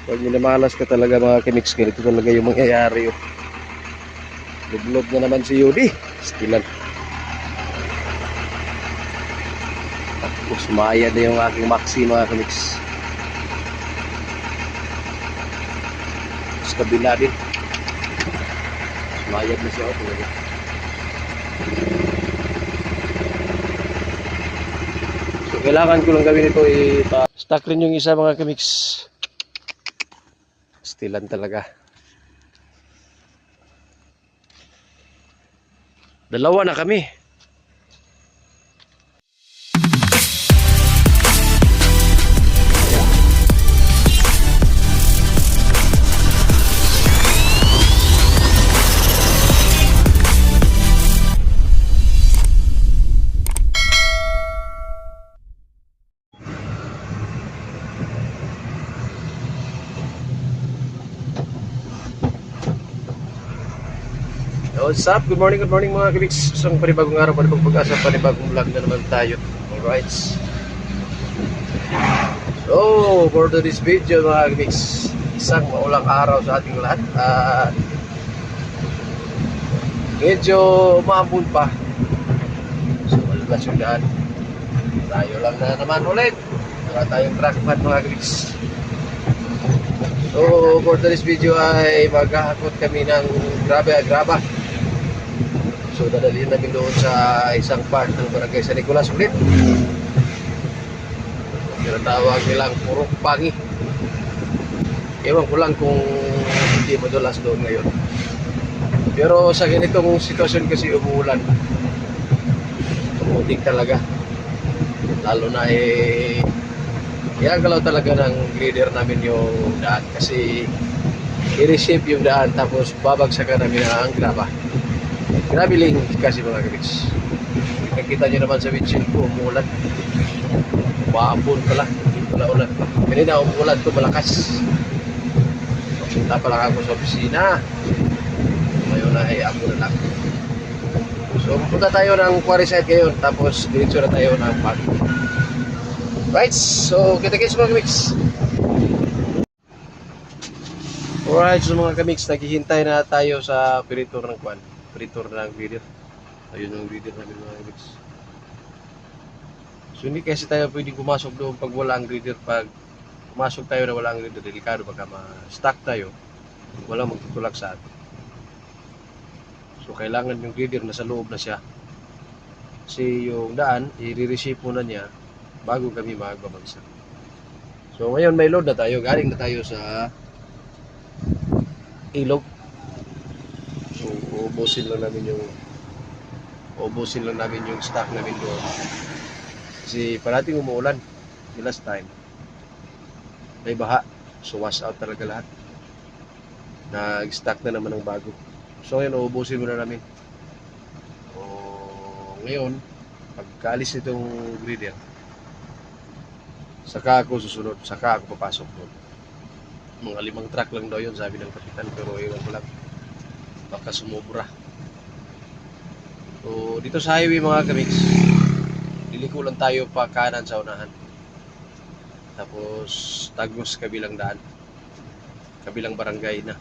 Pag minamalas ka talaga mga kamix, ganito talaga yung mangyayari. Oh. Lublob na naman si Yudi. Stilan. Tapos maya na yung aking maxi mga kamix. Tapos kabila din. Mayad na siya. Talaga. So kailangan ko lang gawin ito. Stock rin yung isa mga kamix. Stilan talaga. Dalawa na kami. What's up? Good morning mga kabiks. Isang panibagong araw, panibagong pag-asa, panibagong vlog na naman tayo. Alright. So, for this video mga kabiks, isang maulang araw sa ating lahat. Medyo maambun pa. So, malalas yung daan. Tayo lang na naman ulit. Wala tayong track pad mga kabiks. So, for this video ay maghahakot kami ng graba. So dadalhin namin doon sa isang part ng barangay San Nicolas ulit. Tinatawag nilang Purok Pangi. Ewan ko lang kung hindi madulas doon ngayon. Pero sa ganitong sitwasyon kasi umuulan. Tumutik talaga. Lalo na galaw talaga ng leader namin yung daan kasi i-receive yung daan tapos babagsakan namin ang graba. Grabe lang kasi mga kabiks. Nakita nyo naman sa windshield ko, umuulan. Umaambon pala, hindi pala ulan. Kanina umuulan to malakas. Punta pa lang ako sa opisina. Ngayon ay ako na lang. So punta tayo ng quarry site ngayon, tapos diretso na tayo ng park. Right, so kita-kits mga kabiks. Alright, so mga kabiks, naghihintay na tayo sa operator ng kwan. Operator ng grader. Ayun yung grader namin mga kabiks. So hindi kasi tayo pwedeng pumasok doon pag wala ang grader. Pag pumasok tayo na wala ang grader, delikado baka ma-stuck tayo. Walang magtutulak sa atin. So kailangan yung grader nasa loob na siya. Kasi yung daan, i-receive muna niya bago kami magbabagsak. So ngayon may load na tayo. Galing na tayo sa ilog. So ubusin lang namin yung stock namin doon. Kasi parating umuulan. The last time may baha. So wash out talaga lahat. Nag-stock na naman ng bago. So ngayon ubusin muna namin. Ngayon pagkaalis nitong grader, saka ako susunod, saka ako papasok doon. Mga 5 truck lang daw yun, sabi ng kapitan, pero iwan ko lang. Baka sumobra. So, dito sa highway mga kamiks, liliko lang tayo pa kanan sa unahan. Tapos, tagos kabilang daan. Kabilang barangay na.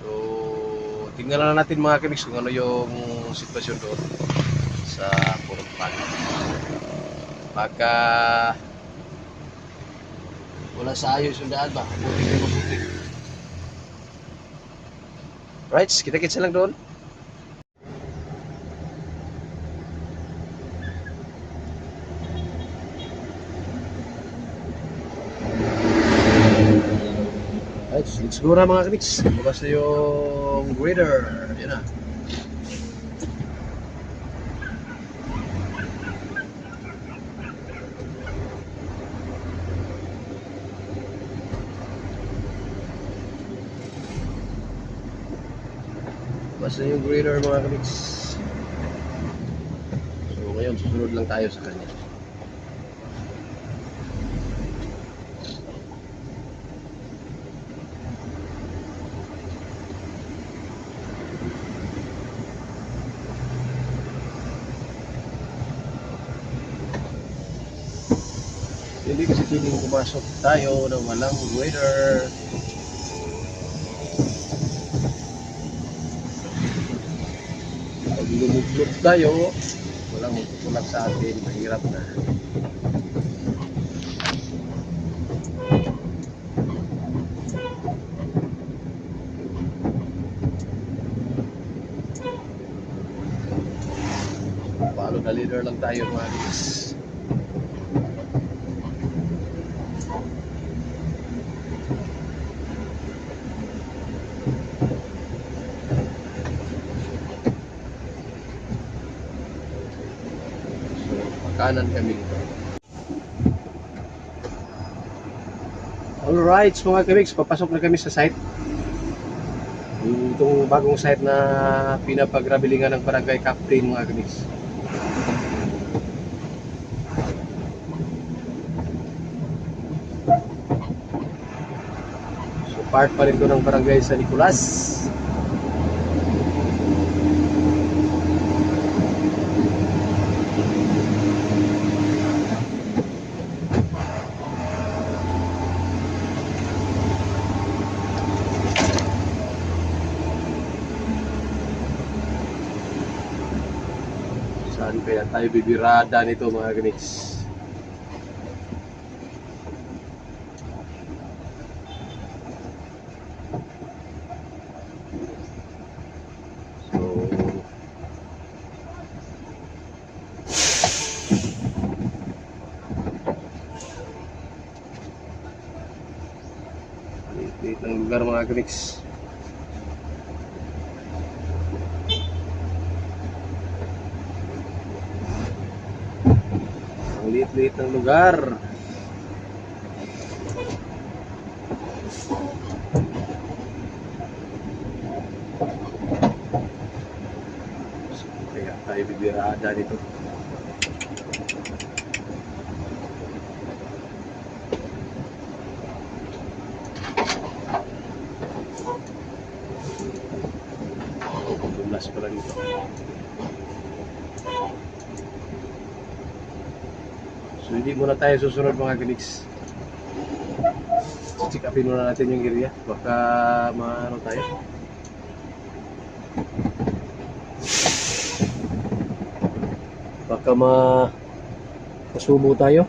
So, tingnan lang natin mga kamiks kung ano yung sitwasyon doon sa Purok Pangi. Baka wala sa ayos yung daan ba? Mabuti. Right, kita-kitsa lang doon. Right, let's go na mga kamiks. Bukas na yung grader. Yan na. Basta yung grader mga kamiks. So ngayon susunod lang tayo sa kanya. Hindi kasi pwedeng pumasok tayo ng walang weather. Pag lumuglot tayo, walang magtutulak sa atin, mahirap na. Follow the leader lang tayo mga guys. Kanan kami dito. Alright, so mga kamigs, papasok na kami sa site. Itong bagong site na pinapagrabilingan ng Barangay Captain mga kamigs. So part pa rin ko ng Barangay San Nicolas. Saan kaya tayo bibirada nito mga kamigs? Liit ng lugar mga kamigs. Ang liit-liit ng lugar. Kaya tayo bibirada dito. Bulas pala dito. So hindi muna tayo susunod mga kamigs. Check upin muna natin yung area. Baka maano tayo. Baka masubo tayo.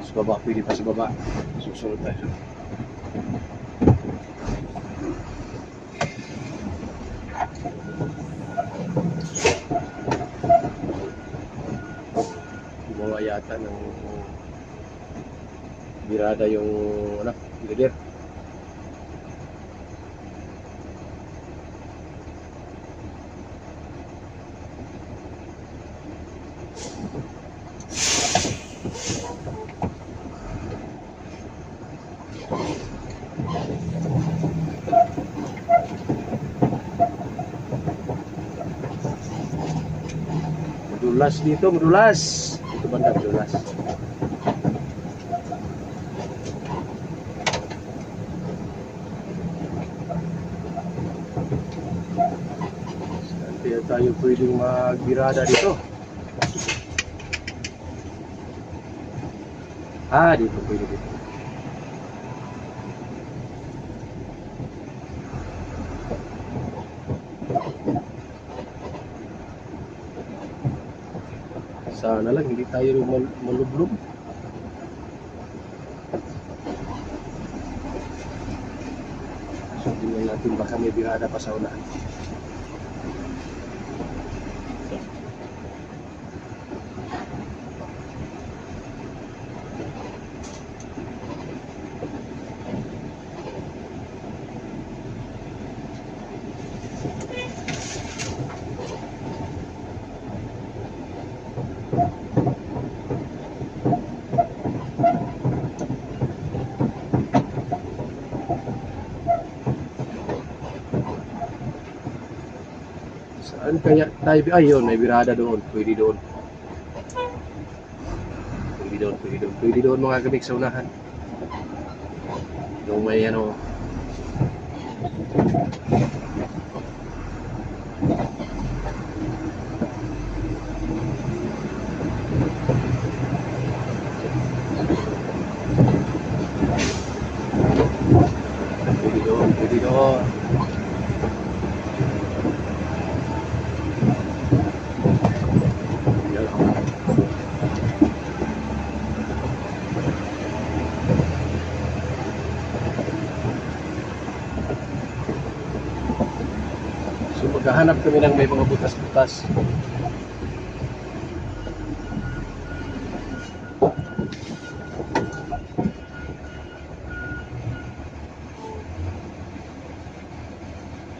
Sa baba, pwede pa sa baba. Susunod tayo. Gumawa yata ng birada yung leader. Madulas dito, madulas. Ito banda madulas. Kaya tayo pwedeng magbirada dito. Dito pwede dito. Sana lang hindi tayo malublob. So tingnan natin baka may birada pa sa unahan. Saan kaya tayo? Ayun, may birada doon. Pwede doon. Pwede doon, pwede doon. Pwede doon mga kamigs sa unahan. Yung may ano. Naghahanap kami ng may mga butas-butas.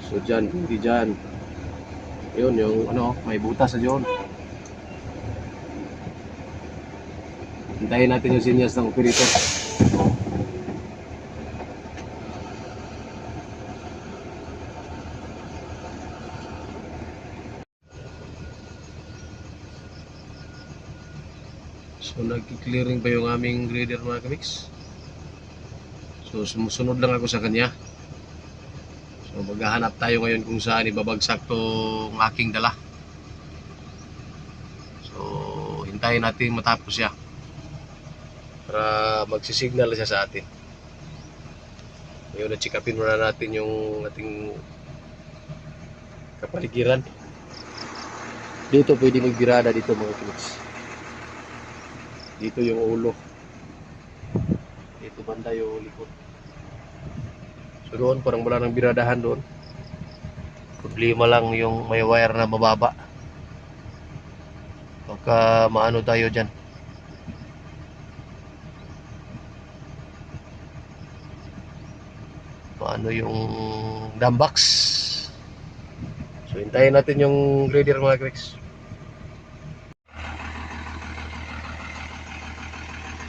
So dyan, hindi dyan. Yun, yung ano, may butas sa dyan. Hintayin natin yung sinyas ng operator. So nag-clearing pa yung aming grader mga kamix. So sumusunod lang ako sa kanya. So maghahanap tayo ngayon kung saan ibabagsak tong aking dala. So hintayin natin matapos siya para magsisignal siya sa atin. Ngayon na-check-upin muna natin yung ating kapaligiran. Dito pwede magbirada dito mga kamix. Dito yung ulo. Dito banda yung likod. So doon parang wala nang biradahan doon. Problema lang yung may wire na mababa. Baka maano tayo dyan. Maano yung dumbox. So hintayin natin yung grader mga kamix.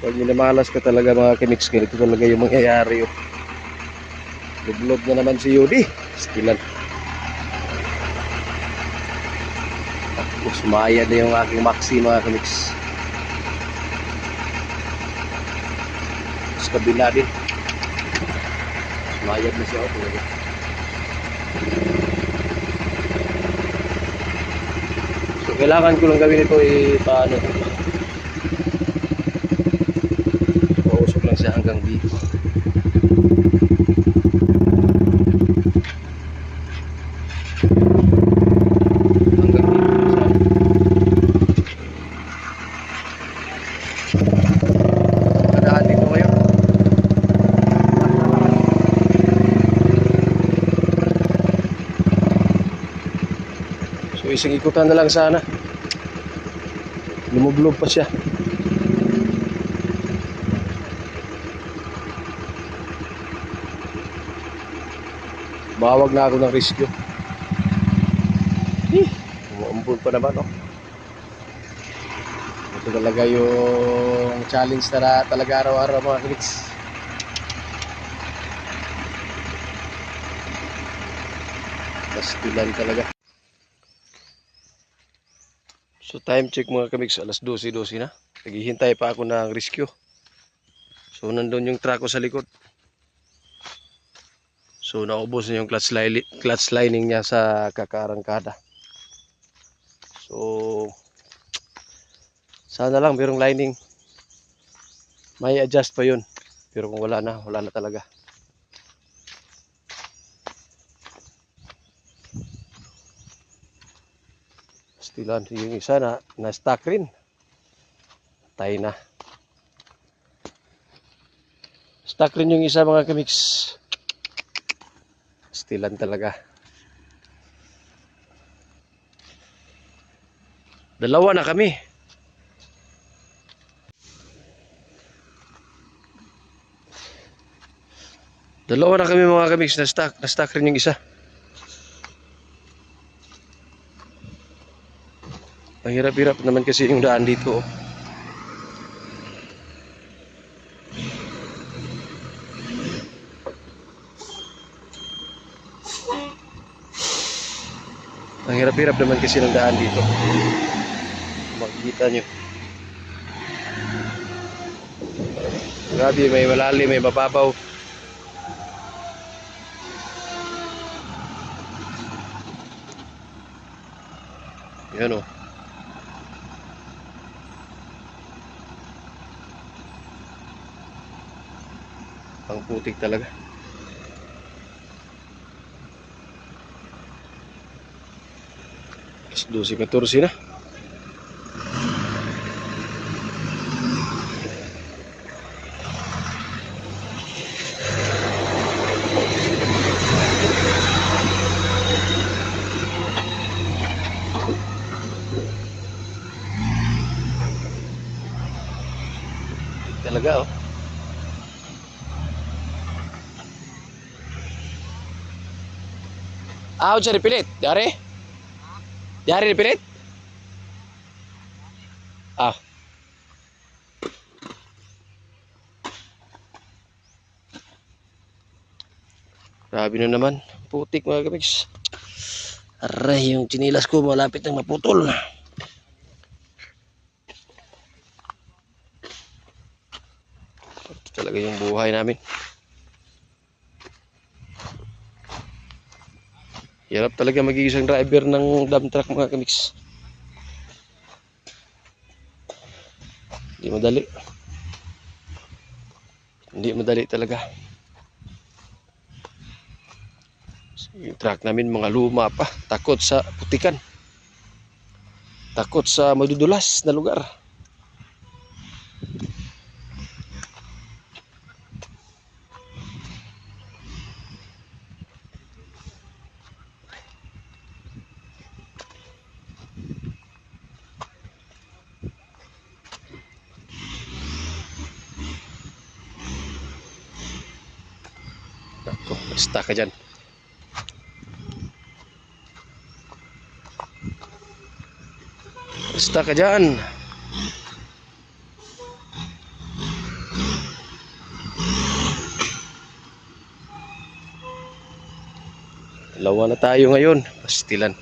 Pag minamalas ka talaga mga kamix, ganito talaga yung mangyayari. Lublob na naman si Yudi. Skilan. Tapos sumaya na yung aking maxi mga kamix. Tapos kabila din. Sumayad na siya. So kailangan ko lang gawin ito paano. Pausok lang siya hanggang dito. So isang ikutan na lang sana. Lumublob pa siya. Bawag na ako ng rescue. Umuumpun pa naman, oh. Ito talaga yung challenge na talaga araw-araw mga kamix. Pastilan talaga. So time check mga kamix, alas 12:12 na. Naghihintay pa ako ng rescue. So nandun yung truck ko sa likod. So naubos na yung clutch lining niya sa kakarangkada. So sana lang mayroong lining. May adjust pa yun. Pero kung wala na talaga. Stilan yung isa na stuck rin. Tayo na. Stuck rin yung isa mga kamix. Stilan talaga. Dalawa na kami. Dalawa na kami mga kamix na stuck. Na stuck rin yung isa. Ang hirap-hirap naman kasi yung daan dito. Oh. Ang hirap-hirap naman kasi ng daan dito. Makikita nyo. Grabe, may malalim, may mababaw. Yan o. Ang putik talaga. Alas 12:14 na. talaga, oh. Ah, siya ripilit. Dari? Dari ripilit? Ah. Grabe na naman. Putik mga kamiks. Aray, yung chinilas ko malapit nang maputol. Ito talaga yung buhay namin. Hirap talaga magiging isang driver ng dump truck mga kamiks. Hindi madali. Hindi madali talaga. Yung truck namin mga luma pa. Takot sa putikan. Takot sa madudulas na lugar. Ako, basta ka dyan. Basta ka dyan. Dalawa na tayo ngayon. Pastilan.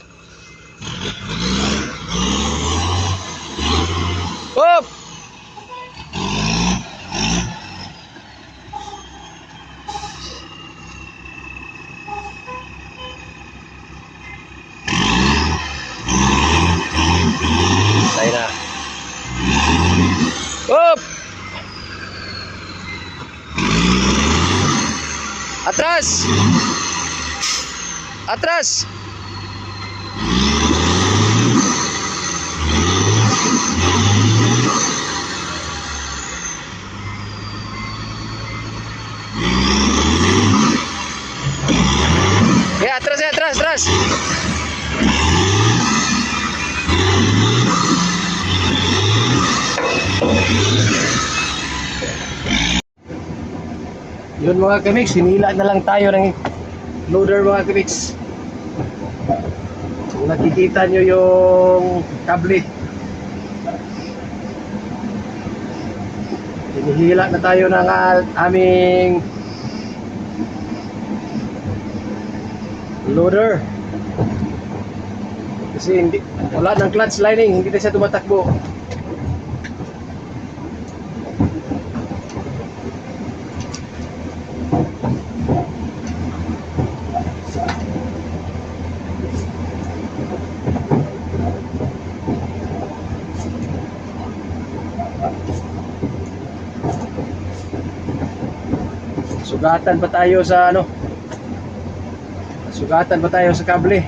Hop! Tayo na. Hop! Atras! Atras! Ya, atras ya, atras, atras. Yun mga kamiks, hinila na lang tayo ng loader mga kamiks. Kung nakikita nyo yung kable, hinihila na tayo ng aming loader. Kasi hindi, wala ng clutch lining, hindi na siya tumatakbo. Sugatan pa tayo sa ano? Sugatan pa tayo sa kable.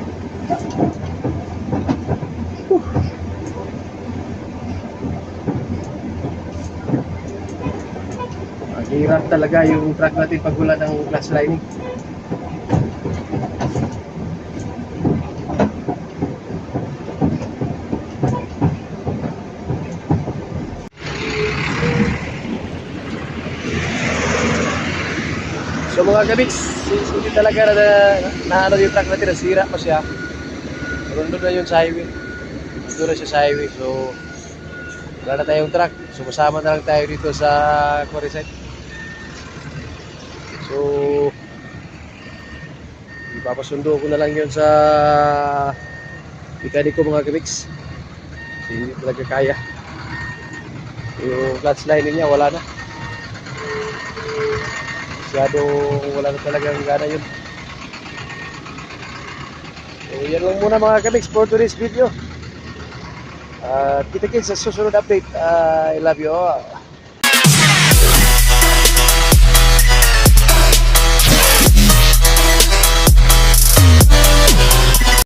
Hirap talaga yung truck natin pag wala ng clutch lining. So mga kamiks, hindi talaga na ano yung truck natin, nasira pa siya. Nandun na yun sa highway. Nandun na siya sa highway. So wala na tayong truck. Sumasama na lang tayo dito sa quarry site. So ipapasundo ko na lang yun sa mekaniko mga kamiks. Hindi talaga kaya. Yung clutch lining niya wala na. Wala na talagang gana yun. So yan lang muna mga kamiks for today's video. Kita-kits sa susunod update. I love you all.